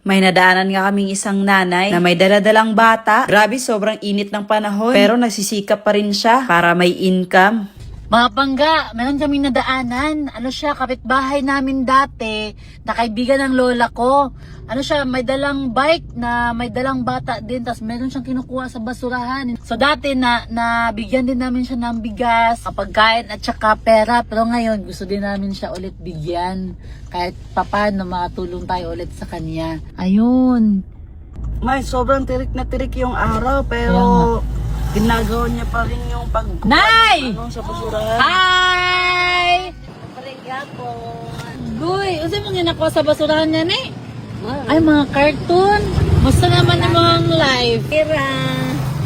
May nadaanan nga kaming isang nanay na may daladalang bata. Grabe, sobrang init ng panahon. Pero nagsisikap pa rin siya para may income. Mga bangga, meron kaming nadaanan. Ano siya, kapitbahay namin dati, na kaibigan ng lola ko. Ano siya, may dalang bike na may dalang bata din, tapos meron siyang kinukuha sa basurahan. So dati nabigyan din namin siya ng bigas, pagkain at saka pera. Pero ngayon, gusto din namin siya ulit bigyan. Kahit papano makatulong tayo ulit sa kanya. Ayun. May sobrang tirik na tirik yung araw, pero ginagawa niya pa rin yung Nay! sa basurahan. Hi! Guy, usa mo nga nakuha sa basurahan niya ni? Ay, mga cartoon. Musta naman yung mga live?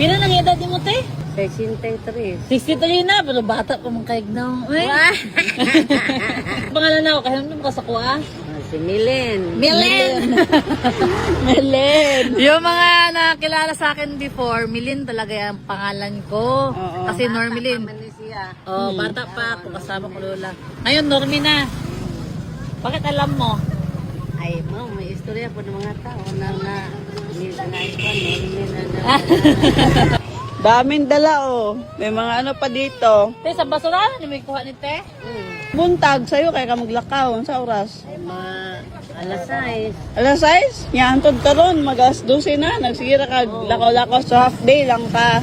Pila nang edad mo, te? 63. 63 na, pero bata pa mong kaignaw. Ay. Pangalan ako, kahit naman ko sa kuha. Si Milen. Milen! Milen! Yung mga nakilala sa akin before, Milen talaga yung pangalan ko. Kasi Normilin. Malaysia. Oh, bata pa ako, kasama ko lola. Ngayon, Normi na. Bakit alam mo? Ay, may istorya po ng mga tao na Daming dala, oh. May mga ano pa dito. Te, sa basurahan, may kuha ni Te? Buntag sa'yo, kaya ka maglakaw. Sa oras? Ay, alas 6. Alas 6? Yantod ka ron, mag-alas 12 na. Nagsigira ka, lakaw-lakaw. So half day lang ka.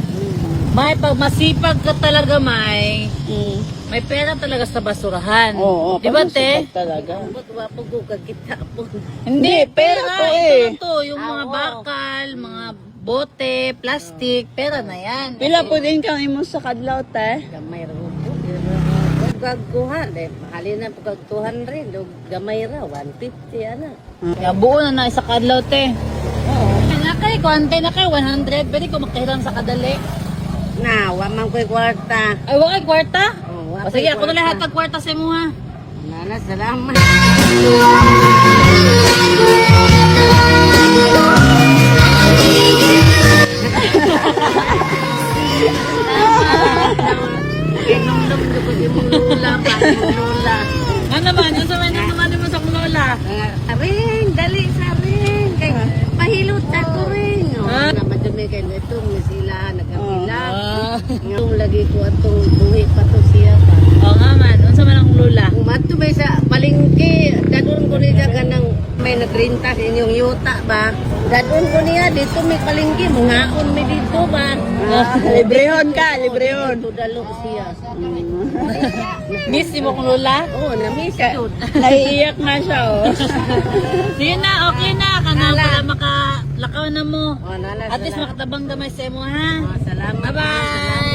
May pag masipag ka talaga, may Mm. pera talaga sa basurahan. Oo, Di ba, Te? talaga. Ba't wapag ko kita po? Hindi, pera to eh. Ito, yung mga bakal, mga bote, plastic, pera na yan. Pila po din kang imo sa kadlaw, te? Gamay raw po. Pagkuhan, mahali na pag 200. Gamay raw, 150, ana. Kaya buo na isa kadlaw, Te. Oo. Nga kay, kuwante na kay 100, pwede ko makihiram sa kadali. Na, wamang ko'y kwarta. Ay, wakay kwarta? Oh, O sige, ako na lahat ng kwarta sa mo, ha? Nana, salamat. Kinumdum ko po si mong lula pa, mong lula. Ano naman, yung sa naman mo sa lola? Ring, dali sa ring. Kay, pahilot ako ring. Ah. Namadumi kayo ito, may sila, nagkapila. Ah. Ngayon lagi ko atong buhi pa to siya pa. Oo nga man, unsa man ang lola? Kung matumay sa palingki, dadun ko niya ganang may nagrinta sa inyong yuta ba? Dadun ko niya, dito may palingki, mungaon may dito ba? Librehon ka, librehon. Tudalo siya. Miss mo kong lola? Oo, na-miss yun. Naiiyak na siya, oh. Sige na, okay na. Kana para makalakaw na mo. Oh, nala, At least makatabang gamay sa mo, ha? salamat. Bye-bye!